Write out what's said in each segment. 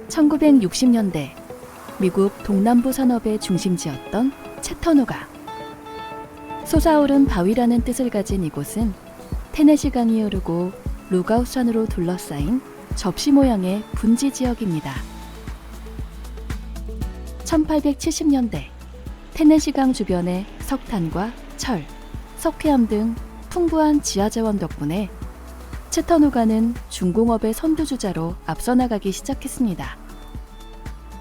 1960년대 미국 동남부 산업의 중심지였던 채터누가. 솟아오른 바위라는 뜻을 가진 이곳은 테네시강이 흐르고 루가우산으로 둘러싸인 접시 모양의 분지 지역입니다. 1870년대 테네시강 주변의 석탄과 철, 석회암 등 풍부한 지하자원 덕분에 채터누가는 중공업의 선두주자로 앞서 나가기 시작했습니다.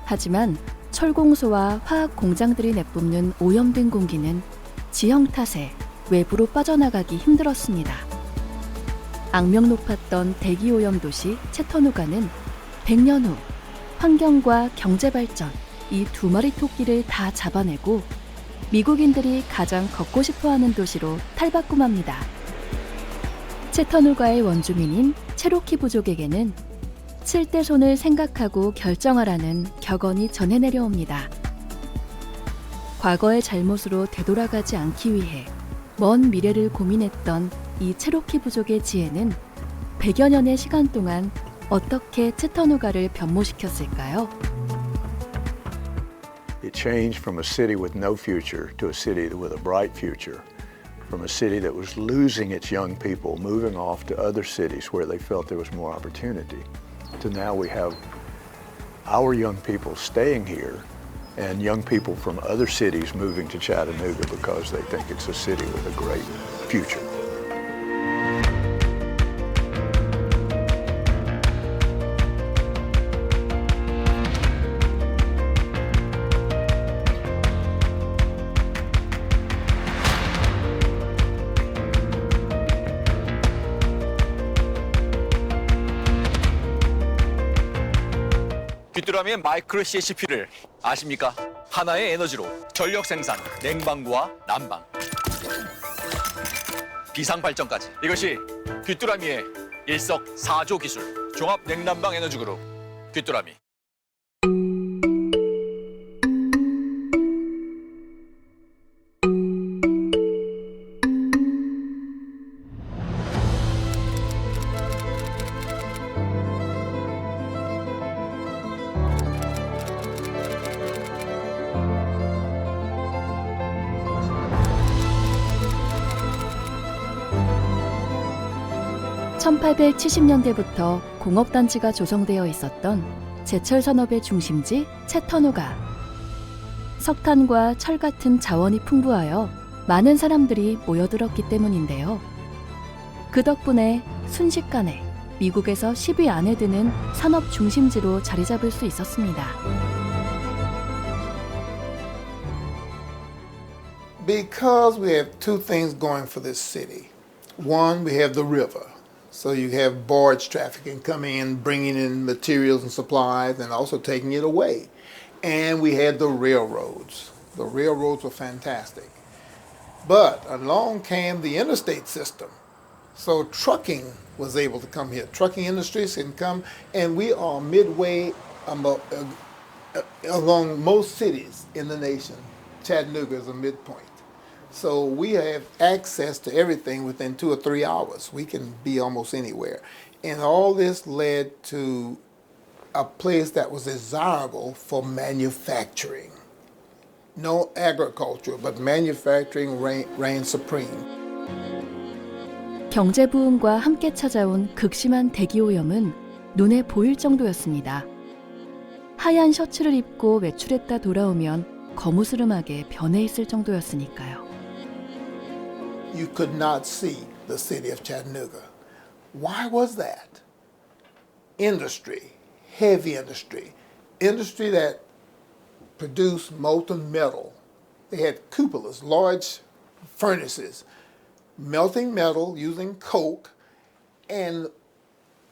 하지만 철공소와 화학 공장들이 내뿜는 오염된 공기는 지형 탓에 외부로 빠져나가기 힘들었습니다. 악명 높았던 대기오염 도시 채터누가는 100년 후 환경과 경제 발전 이 두 마리 토끼를 다 잡아내고 미국인들이 가장 걷고 싶어하는 도시로 탈바꿈합니다. 채터누가의 원주민인 체로키 부족에게는 쓸 때 손을 생각하고 결정하라는 격언이 전해 내려옵니다. 과거의 잘못으로 되돌아가지 않기 위해 먼 미래를 고민했던 이 체로키 부족의 지혜는 100여 년의 시간 동안 어떻게 채터누가를 변모시켰을까요? It changed from a city with no future to a city with a bright future, from a city that was losing its young people, moving off to other cities where they felt there was more opportunity, to now we have our young people staying here and young people from other cities moving to Chattanooga because they think it's a city with a great future. 귀뚜라미의 마이크로 CHP를 아십니까? 하나의 에너지로 전력 생산, 냉방구와 난방, 비상 발전까지. 이것이 귀뚜라미의 일석사조 기술, 종합 냉난방 에너지 그룹 귀뚜라미. (1870년대부터) 공업단지가 조성되어 있었던 제철 산업의 중심지 채터누가. 석탄과 철 같은 자원이 풍부하여 많은 사람들이 모여들었기 때문인데요. 그 덕분에 순식간에 미국에서 10위 안에 드는 산업 중심지로 자리 잡을 수 있었습니다. Because we have two things going for this city. One, we have the river. So you have barge trafficking coming in, bringing in materials and supplies, and also taking it away. And we had the railroads. The railroads were fantastic. But along came the interstate system. So trucking was able to come here. Trucking industries can come, and we are midway along most cities in the nation. Chattanooga is a midpoint. So we have access to everything within 2 or 3 hours. We can be almost anywhere. And all this led to a place that was desirable for manufacturing. No agriculture, but manufacturing reigned supreme. 경제 부흥과 함께 찾아온 극심한 대기오염은 눈에 보일 정도였습니다. 하얀 셔츠를 입고 외출했다 돌아오면 거무스름하게 변해 있을 정도였으니까요. You could not see the city of Chattanooga. Why was that? Industry, heavy industry, industry that produced molten metal. They had cupolas, large furnaces, melting metal using coke, and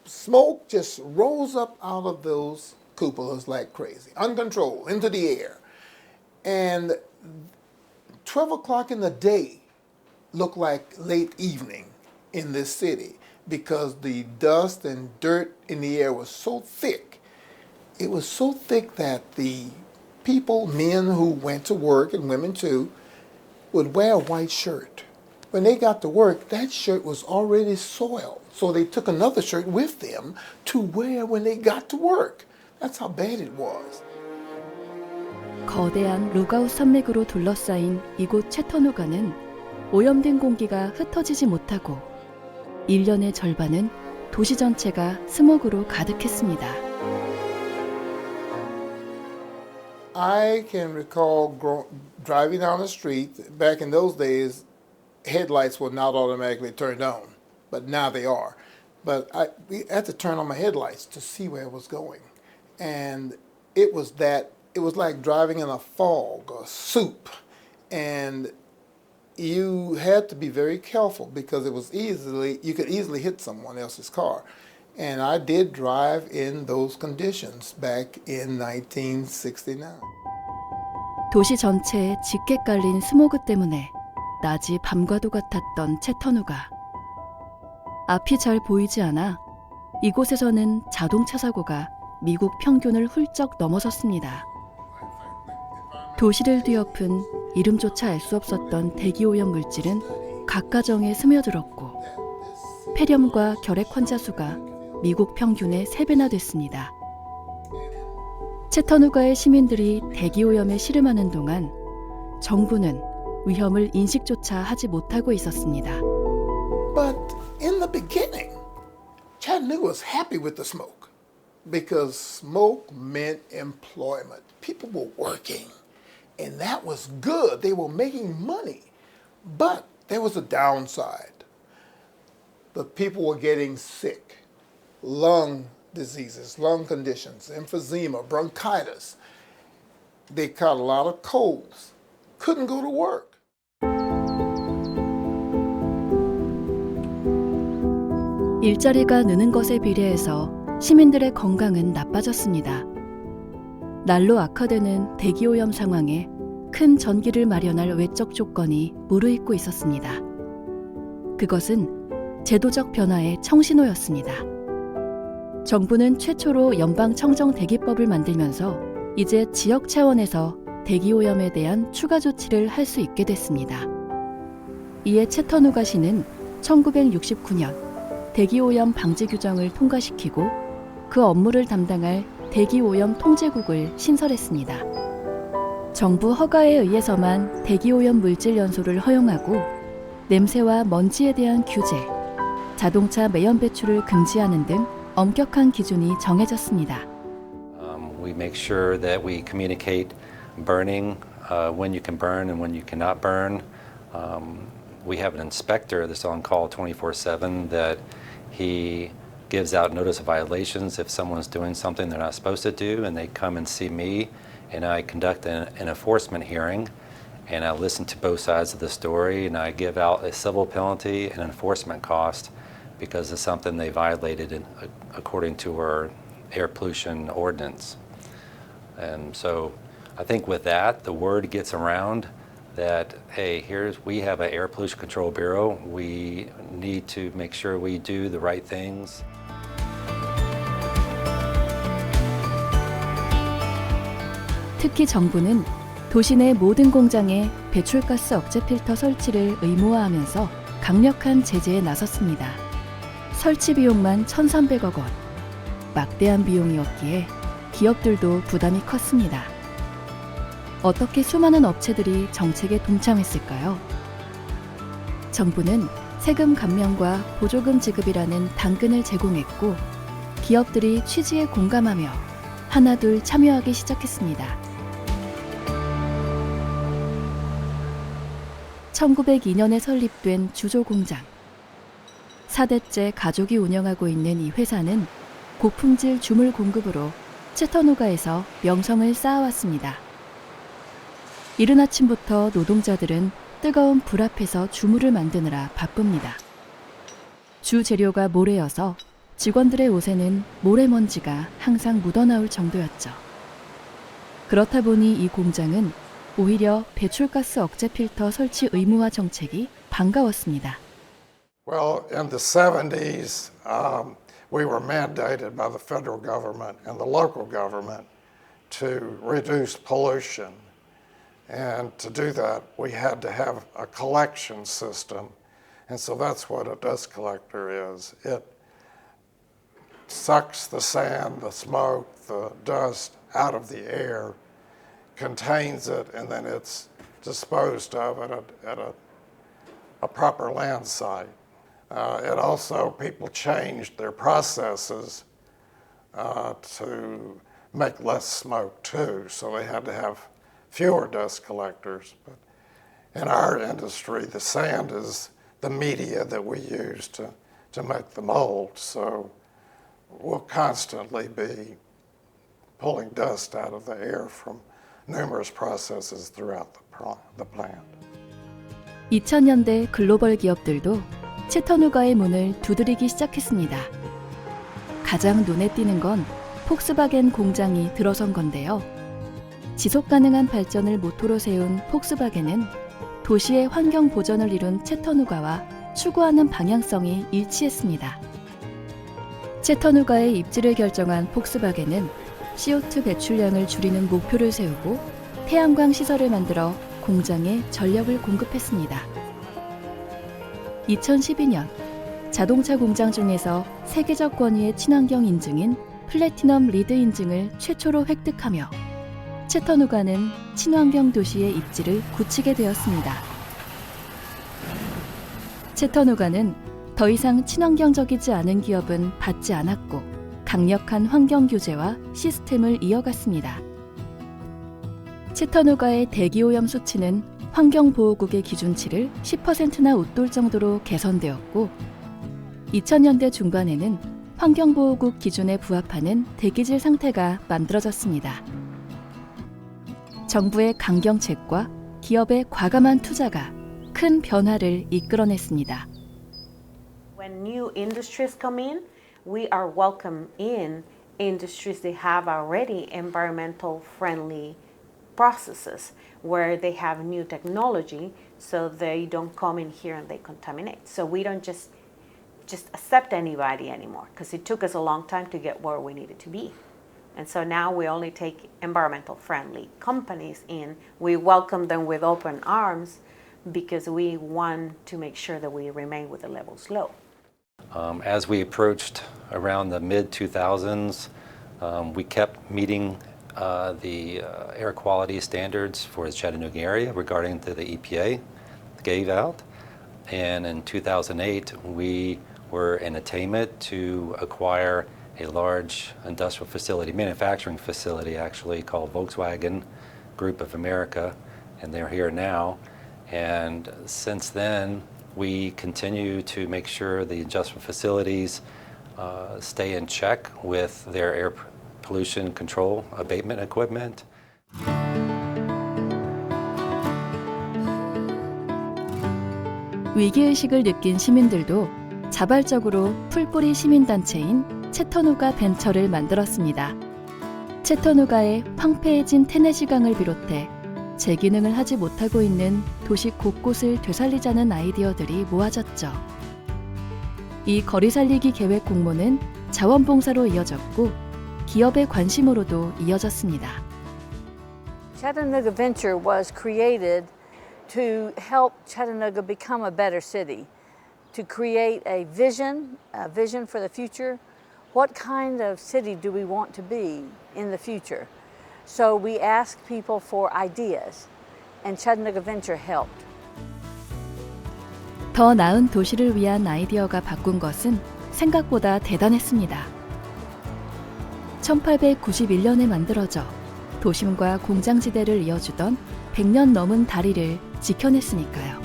smoke just rose up out of those cupolas like crazy, uncontrolled, into the air. And 12 o'clock in the day looked like late evening in this city because the dust and dirt in the air was so thick. It was so thick that the people, men who went to work and women too, would wear a white shirt. When they got to work, that shirt was already soiled. So they took another shirt with them to wear when they got to work That's how bad it was. 거대한 루가우 산맥으로 둘러싸인 이곳 채터누가는 오염된 공기가 흩어지지 못하고 1년의 절반은 도시 전체가 스모그로 가득했습니다. I can recall driving down the street. Back in those days, headlights were not automatically turned on, but now they are. But we had to turn on my headlights to see where it was going. And it was like driving in a fog or soup. And you had to be very careful because you could easily hit someone else's car. And I did drive in those conditions back in 1969. 도시 전체에 짙게 깔린 스모그 때문에 낮이 밤과도 같았던 채터누가. 앞이 잘 보이지 않아 이곳에서는 자동차 사고가 미국 평균을 훌쩍 넘어섰습니다. 도시를 뒤엎은 이름조차 알 수 없었던 대기오염 물질은 각 가정에 스며들었고 폐렴과 결핵 환자 수가 미국 평균의 3배나 됐습니다. 채터누가의 시민들이 대기오염에 씨름하는 동안 정부는 위험을 인식조차 하지 못하고 있었습니다. But in the beginning, Chattanooga was happy with the smoke because smoke meant employment. People were working, and that was good. They were making money. But there was a downside. The people were getting sick. Lung diseases, lung conditions, emphysema, bronchitis. They caught a lot of colds. Couldn't go to work. 일자리가 느는 것에 비례해서 시민들의 건강은 나빠졌습니다. 날로 악화되는 대기오염 상황에 큰 전기를 마련할 외적 조건이 무르익고 있었습니다. 그것은 제도적 변화의 청신호였습니다. 정부는 최초로 연방청정 대기법을 만들면서 이제 지역 차원에서 대기오염에 대한 추가 조치를 할 수 있게 됐습니다. 이에 채터누가시는 1969년 대기오염 방지 규정을 통과시키고 그 업무를 담당할 대기오염 통제국을 신설했습니다. 정부 허가에 의해서만 대기오염 물질 연소를 허용하고 냄새와 먼지에 대한 규제, 자동차 매연 배출을 금지하는 등 엄격한 기준이 정해졌습니다. We make sure that we communicate burning, when you can burn and when you cannot burn. We have an inspector that's on call 24/7 that he gives out notice of violations if someone's doing something they're not supposed to do, and they come and see me, and I conduct an enforcement hearing, and I listen to both sides of the story, and I give out a civil penalty and enforcement cost because of something they violated according to our air pollution ordinance. And so I think with that, the word gets around that, hey, we have an Air Pollution Control Bureau. We need to make sure we do the right things. 특히 정부는 도시 내 모든 공장에 배출가스 억제 필터 설치를 의무화하면서 강력한 제재에 나섰습니다. 설치 비용만 1,300억 원. 막대한 비용이었기에 기업들도 부담이 컸습니다. 어떻게 수많은 업체들이 정책에 동참했을까요? 정부는 세금 감면과 보조금 지급이라는 당근을 제공했고 기업들이 취지에 공감하며 하나둘 참여하기 시작했습니다. 1902년에 설립된 주조공장. 4대째 가족이 운영하고 있는 이 회사는 고품질 주물 공급으로 채터누가에서 명성을 쌓아왔습니다. 이른 아침부터 노동자들은 뜨거운 불 앞에서 주물을 만드느라 바쁩니다. 주 재료가 모래여서 직원들의 옷에는 모래먼지가 항상 묻어나올 정도였죠. 그렇다 보니 이 공장은 오히려 배출가스 억제 필터 설치 의무화 정책이 반가웠습니다. Well, in the 70s, we were mandated by the federal government and the local government to reduce pollution. And to do that, we had to have a collection system. And so that's what a dust collector is. It sucks the sand, the smoke, the dust out of the air, contains it, and then it's disposed of at a proper land site. It also, people changed their processes to make less smoke too, so they had to have fewer dust collectors. But in our industry, the sand is the media that we use to make the mold, so we'll constantly be pulling dust out of the air from numerous processes throughout the plant. 2000년대 글로벌 기업들도 채터누가의 문을 두드리기 시작했습니다. 가장 눈에 띄는 건 폭스바겐 공장이 들어선 건데요. 지속 가능한 발전을 모토로 세운 폭스바겐은 도시의 환경 보전을 이룬 채터누가와 추구하는 방향성이 일치했습니다. 채터누가의 입지를 결정한 폭스바겐은 CO2 배출량을 줄이는 목표를 세우고 태양광 시설을 만들어 공장에 전력을 공급했습니다. 2012년 자동차 공장 중에서 세계적 권위의 친환경 인증인 플래티넘 리드 인증을 최초로 획득하며 채터누가는 친환경 도시의 입지를 굳히게 되었습니다. 채터누가는 더 이상 친환경적이지 않은 기업은 받지 않았고 강력한 환경 규제와 시스템을 이어갔습니다. 채터누가의 대기오염 수치는 환경보호국의 기준치를 10%나 웃돌 정도로 개선되었고 2000년대 중반에는 환경보호국 기준에 부합하는 대기질 상태가 만들어졌습니다. 정부의 강경책과 기업의 과감한 투자가 큰 변화를 이끌어냈습니다. When new industries come in, we are welcome in industries that have already environmental friendly processes where they have new technology so they don't come in here and they contaminate. So we don't just accept anybody anymore because it took us a long time to get where we needed to be. And so now we only take environmental friendly companies in. We welcome them with open arms because we want to make sure that we remain with the levels low. As we approached around the mid-2000s, we kept meeting the air quality standards for the Chattanooga area regarding to the EPA gave out. And in 2008, we were in attainment to acquire a large industrial facility, manufacturing facility actually, called Volkswagen Group of America, and they're here now. And since then, we continue to make sure the industrial facilities stay in check with their air pollution control abatement equipment. 위기의식을 느낀 시민들도 자발적으로 풀뿌리 시민단체인 채터누가 벤처를 만들었습니다. 채터누가의 황폐해진 테네시강을 비롯해 재기능을 하지 못하고 있는 도시 곳곳을 되살리자는 아이디어들이 모아졌죠. 이 거리 살리기 계획 공모는 자원봉사로 이어졌고 기업의 관심으로도 이어졌습니다. Chattanooga Venture was created to help Chattanooga become a better city, to create a vision for the future. What kind of city do we want to be in the future? So we asked people for ideas, and Chattanooga Venture helped. 더 나은 도시를 위한 아이디어가 바꾼 것은 생각보다 대단했습니다. 1891년에 만들어져 도심과 공장지대를 이어주던 100년 넘은 다리를 지켜냈으니까요.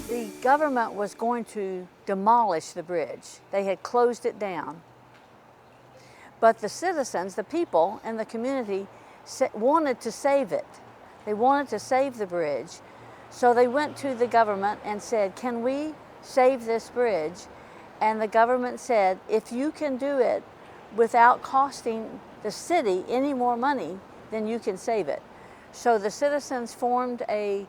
The government was going to demolish the bridge. They had closed it down. But the citizens, the people in the community wanted to save it. They wanted to save the bridge. So they went to the government and said, "Can we save this bridge?" And the government said, "If you can do it without costing the city any more money, then you can save it." So the citizens formed a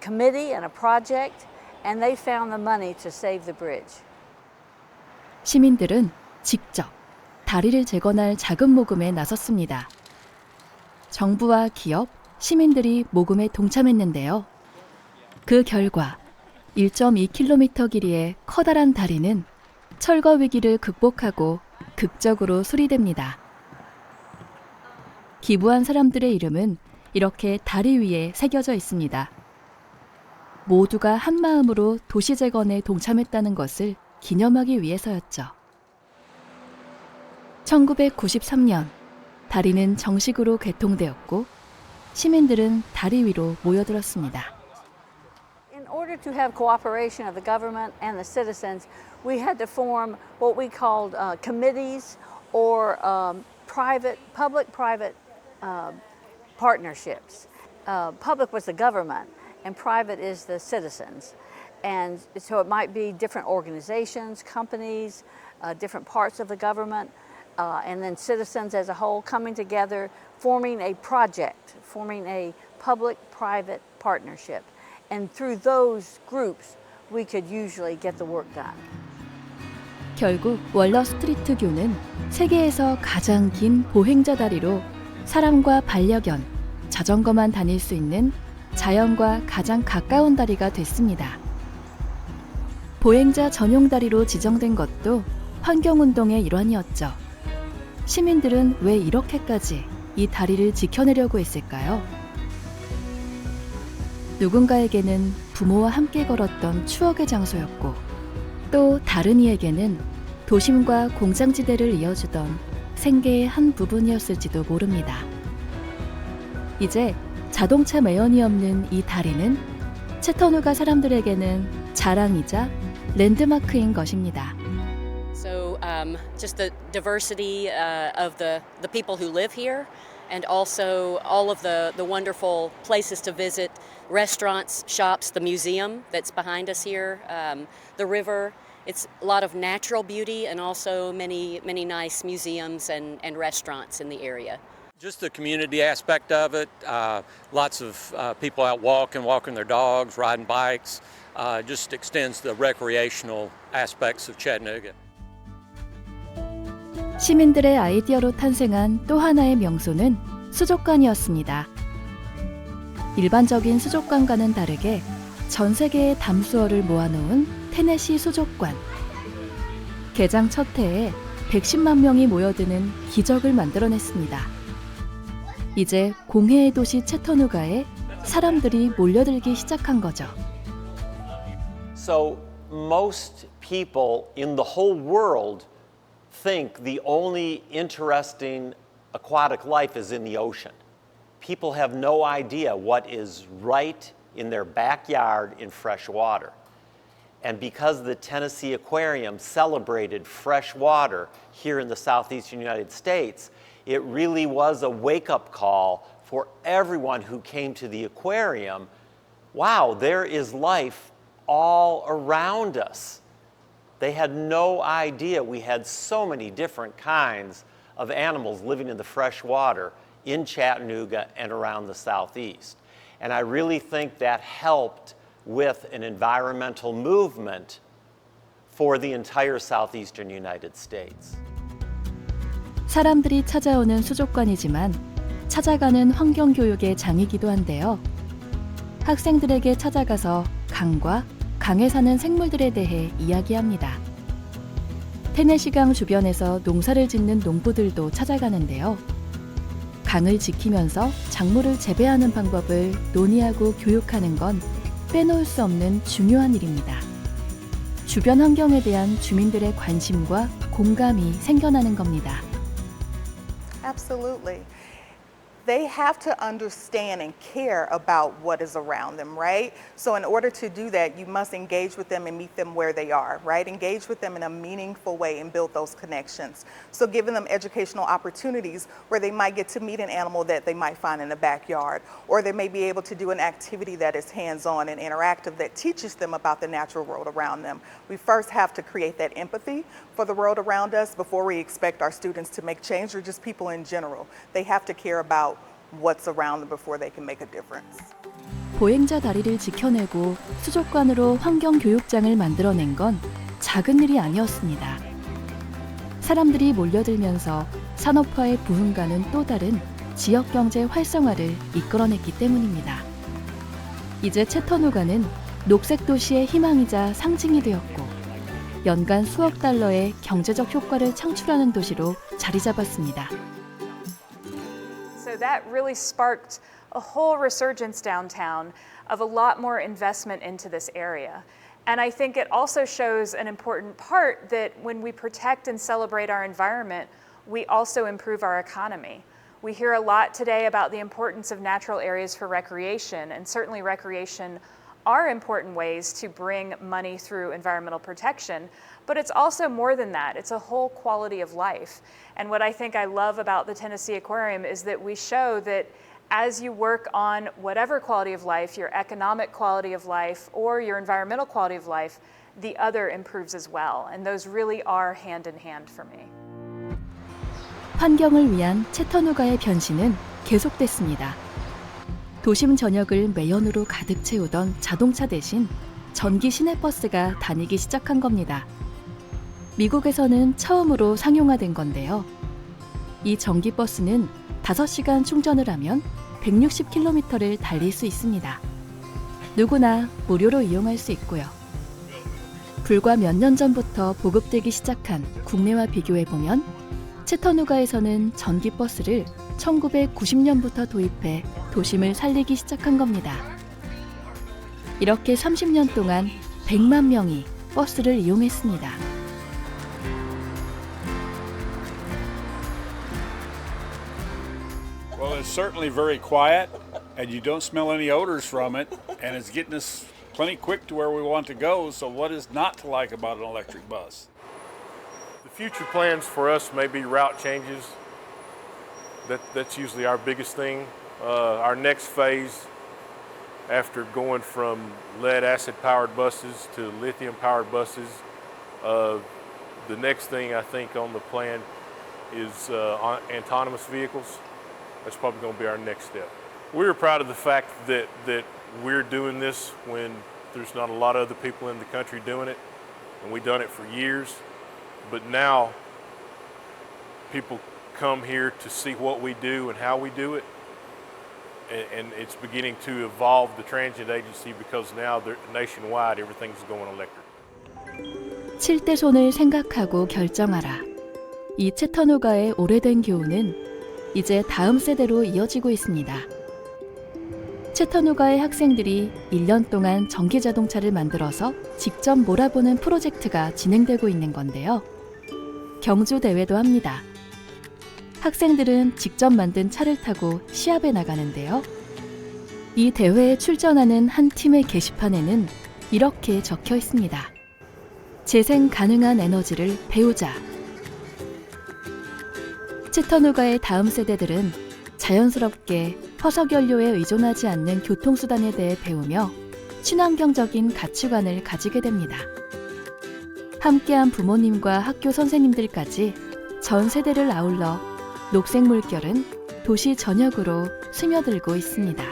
committee and a project, and they found the money to save the bridge. 시민들은 직접 다리를 재건할 자금 모금에 나섰습니다. 정부와 기업, 시민들이 모금에 동참했는데요. 그 결과 1.2km 길이의 커다란 다리는 철거 위기를 극복하고 극적으로 수리됩니다. 기부한 사람들의 이름은 이렇게 다리 위에 새겨져 있습니다. 모두가 한마음으로 도시 재건에 동참했다는 것을 기념하기 위해서였죠. 1993년 다리는 정식으로 개통되었고 시민들은 다리 위로 모여들었습니다. In order to have cooperation of the government and the citizens, we had to form what we called committees or public-private partnerships. Public was the government and private is the citizens. And so it might be different organizations, companies, different parts of the government, and then citizens as a whole coming together, forming a project, forming a public-private partnership. And through those groups, we could usually get the work done. 결국 월러 스트리트교는 세계에서 가장 긴 보행자 다리로 사람과 반려견, 자전거만 다닐 수 있는 자연과 가장 가까운 다리가 됐습니다. 보행자 전용 다리로 지정된 것도 환경운동의 일환이었죠. 시민들은 왜 이렇게까지 이 다리를 지켜내려고 했을까요? 누군가에게는 부모와 함께 걸었던 추억의 장소였고 또 다른 이에게는 도심과 공장지대를 이어주던 생계의 한 부분이었을지도 모릅니다. 이제 자동차 매연이 없는 이 다리는 채터누가 사람들에게는 자랑이자 랜드마크인 것입니다. So just the diversity of the people who live here and also all of the wonderful places to visit, restaurants, shops, the museum that's behind us here, the river. It's a lot of natural beauty and also many nice museums and restaurants in the area. Just the community aspect of it, lots of people out walking their dogs, riding bikes, just extends the recreational aspects of Chattanooga. 시민들의 아이디어로 탄생한 또 하나의 명소는 수족관이었습니다. 일반적인 수족관과는 다르게 전 세계의 담수어를 모아놓은 테네시 수족관. 개장 첫 해에 110만 명이 모여드는 기적을 만들어냈습니다. 이제 공해의 도시 채터누가에 사람들이 몰려들기 시작한 거죠. So most people in the whole world think the only interesting aquatic life is in the ocean. People have no idea what is right in their backyard in fresh water. And because the Tennessee Aquarium celebrated fresh water here in the southeastern United States, it really was a wake-up call for everyone who came to the aquarium. Wow, there is life all around us. They had no idea we had so many different kinds of animals living in the fresh water in Chattanooga and around the southeast. And I really think that helped with an environmental movement for the entire southeastern United States. 사람들이 찾아오는 수족관이지만 찾아가는 환경교육의 장이기도 한데요. 학생들에게 찾아가서 강과 강에 사는 생물들에 대해 이야기합니다. 테네시강 주변에서 농사를 짓는 농부들도 찾아가는데요. 강을 지키면서 작물을 재배하는 방법을 논의하고 교육하는 건 빼놓을 수 없는 중요한 일입니다. 주변 환경에 대한 주민들의 관심과 공감이 생겨나는 겁니다. Absolutely. They have to understand and care about what is around them, right? So in order to do that, you must engage with them and meet them where they are, right? Engage with them in a meaningful way and build those connections. So giving them educational opportunities where they might get to meet an animal that they might find in the backyard, or they may be able to do an activity that is hands-on and interactive that teaches them about the natural world around them. We first have to create that empathy for the world around us before we expect our students to make change, or just people in general. They have to care about what's around them before they can make a difference. 보행자 다리를 지켜내고 수족관으로 환경 교육장을 만들어낸 건 작은 일이 아니었습니다. 사람들이 몰려들면서 산업화의 부흥과는 또 다른 지역 경제 활성화를 이끌어냈기 때문입니다. 이제 채터누가는 녹색 도시의 희망이자 상징이 되었고 연간 수억 달러의 경제적 효과를 창출하는 도시로 자리 잡았습니다. So that really sparked a whole resurgence downtown of a lot more investment into this area. And I think it also shows an important part that when we protect and celebrate our environment, we also improve our economy. We hear a lot today about the importance of natural areas for recreation, and certainly recreation are important ways to bring money through environmental protection, but it's also more than that. It's a whole quality of life. And what I think I love about the Tennessee Aquarium is that we show that as you work on whatever quality of life, your economic quality of life or your environmental quality of life, the other improves as well. And those really are hand in hand for me. 환경을 위한 채터누가의 변신은 계속됐습니다. 도심 전역을 매연으로 가득 채우던 자동차 대신 전기 시내버스가 다니기 시작한 겁니다. 미국에서는 처음으로 상용화된 건데요. 이 전기버스는 5시간 충전을 하면 160km를 달릴 수 있습니다. 누구나 무료로 이용할 수 있고요. 불과 몇 년 전부터 보급되기 시작한 국내와 비교해보면 채터누가에서는 전기버스를 1990년부터 도입해 도심을 살리기 시작한 겁니다. 이렇게 30년 동안 100만 명이 버스를 이용했습니다. Well, it's certainly very quiet, and you don't smell any odors from it, and it's getting us plenty quick to where we want to go, so what is not to like about an electric bus? The future plans for us may be route changes. That's usually our biggest thing. Our next phase, after going from lead-acid powered buses to lithium powered buses, the next thing I think on the plan is autonomous vehicles. That's probably going to be our next step. We're proud of the fact that we're doing this when there's not a lot of other people in the country doing it, and we've done it for years. But now people come here to see what we do and how we do it, and it's beginning to evolve the transit agency because now nationwide everything's going electric. 7대 손을 생각하고 결정하라. 이 채터누가의 오래된 교훈은 이제 다음 세대로 이어지고 있습니다. 채터누가의 학생들이 1년 동안 전기자동차를 만들어서 직접 몰아보는 프로젝트가 진행되고 있는 건데요. 경주 대회도 합니다. 학생들은 직접 만든 차를 타고 시합에 나가는데요. 이 대회에 출전하는 한 팀의 게시판에는 이렇게 적혀 있습니다. 재생 가능한 에너지를 배우자. 채터누가의 다음 세대들은 자연스럽게 화석연료에 의존하지 않는 교통수단에 대해 배우며 친환경적인 가치관을 가지게 됩니다. 함께한 부모님과 학교 선생님들까지 전 세대를 아울러 녹색 물결은 도시 전역으로 스며들고 있습니다.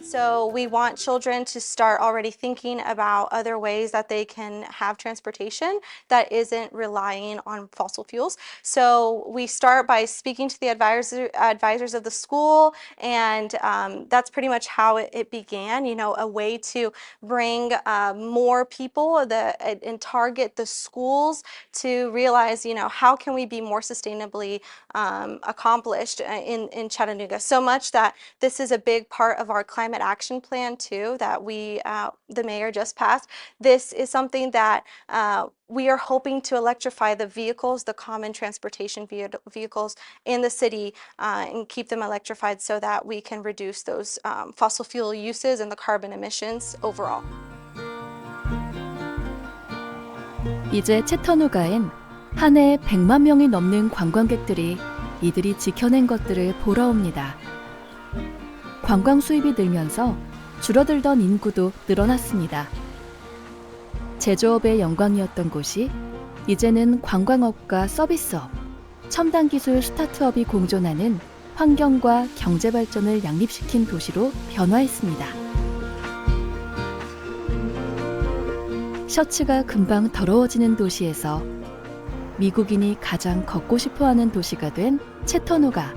So we want children to start already thinking about other ways that they can have transportation that isn't relying on fossil fuels. So we start by speaking to the advisors of the school, and that's pretty much how it began, you know, a way to bring more people and target the schools to realize, you know, how can we be more sustainably accomplished in Chattanooga. So much that this is a big part of our climate action plan too that the mayor just passed. This is something that we are hoping to electrify the vehicles, the common transportation vehicles in the city, and keep them electrified so that we can reduce those fossil fuel uses and the carbon emissions overall. 이제 채터누가엔 한 해에 100만 명이 넘는 관광객들이 이들이 지켜낸 것들을 보러 옵니다. 관광 수입이 늘면서 줄어들던 인구도 늘어났습니다. 제조업의 영광이었던 곳이 이제는 관광업과 서비스업, 첨단 기술 스타트업이 공존하는 환경과 경제 발전을 양립시킨 도시로 변화했습니다. 셔츠가 금방 더러워지는 도시에서 미국인이 가장 걷고 싶어하는 도시가 된 채터누가.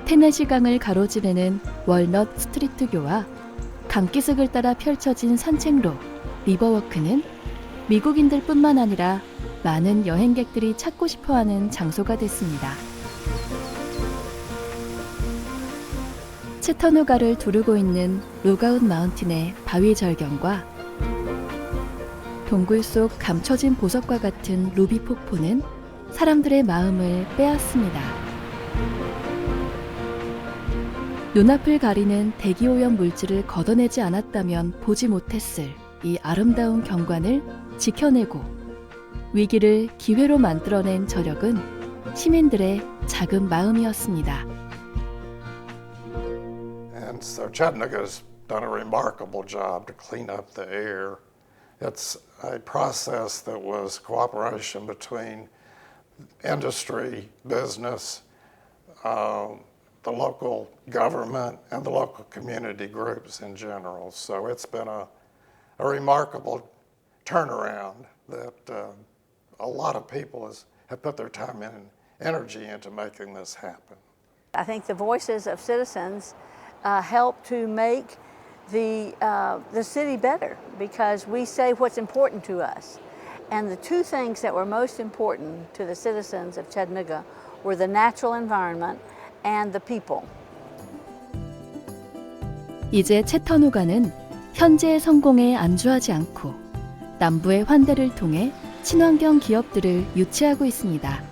테네시강을 가로지르는 월넛 스트리트교와 강기슭을 따라 펼쳐진 산책로 리버워크는 미국인들뿐만 아니라 많은 여행객들이 찾고 싶어하는 장소가 됐습니다. 채터누가를 두르고 있는 로그아웃 마운틴의 바위 절경과 동굴 속 감춰진 보석과 같은 루비 폭포는 사람들의 마음을 빼앗습니다. 눈앞을 가리는 대기오염 물질을 걷어내지 않았다면 보지 못했을 이 아름다운 경관을 지켜내고 위기를 기회로 만들어낸 저력은 시민들의 작은 마음이었습니다. And so Chattanooga's done a remarkable job to clean up the air. It's a process that was cooperation between industry, business, the local government, and the local community groups in general. So it's been a remarkable turnaround that a lot of people have put their time and energy into making this happen. I think the voices of citizens help to make the city better because we say what's important to us. And the two things that were most important to the citizens of Chattanooga were the natural environment and the people. 이제 채터누가는 현재의 성공에 안주하지 않고 남부의 환대를 통해 친환경 기업들을 유치하고 있습니다.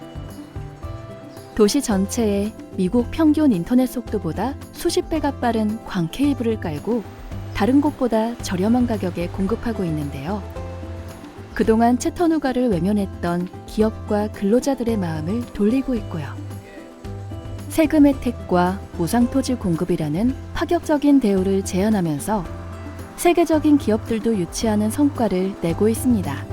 도시 전체에 미국 평균 인터넷 속도보다 수십 배가 빠른 광 케이블을 깔고 다른 곳보다 저렴한 가격에 공급하고 있는데요. 그동안 채터누가를 외면했던 기업과 근로자들의 마음을 돌리고 있고요. 세금 혜택과 무상토지 공급이라는 파격적인 대우를 제안하면서 세계적인 기업들도 유치하는 성과를 내고 있습니다.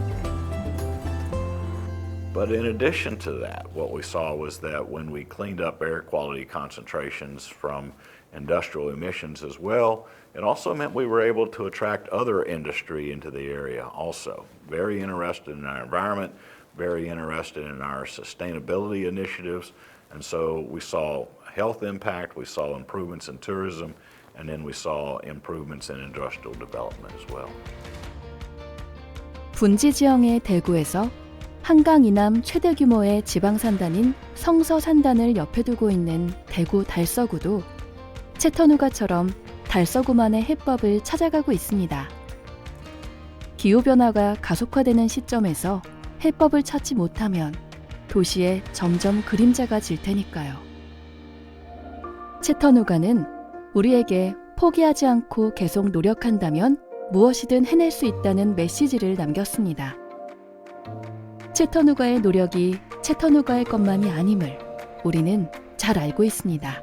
But in addition to that, what we saw was that when we cleaned up air quality concentrations from industrial emissions as well, it also meant we were able to attract other industry into the area also. Very interested in our environment, very interested in our sustainability initiatives, and so we saw health impact, we saw improvements in tourism, and then we saw improvements in industrial development as well. 분지 지형의 대구에서 한강 이남 최대 규모의 지방산단인 성서산단을 옆에 두고 있는 대구 달서구도 채터누가처럼 달서구만의 해법을 찾아가고 있습니다. 기후변화가 가속화되는 시점에서 해법을 찾지 못하면 도시에 점점 그림자가 질 테니까요. 채터누가는 우리에게 포기하지 않고 계속 노력한다면 무엇이든 해낼 수 있다는 메시지를 남겼습니다. 채터누가의 노력이 채터누가의 것만이 아님을 우리는 잘 알고 있습니다.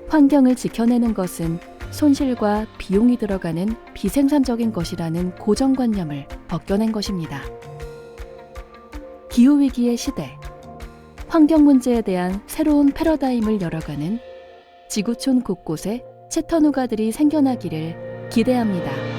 환경을 지켜내는 것은 손실과 비용이 들어가는 비생산적인 것이라는 고정관념을 벗겨낸 것입니다. 기후위기의 시대, 환경 문제에 대한 새로운 패러다임을 열어가는 지구촌 곳곳에 채터누가들이 생겨나기를 기대합니다.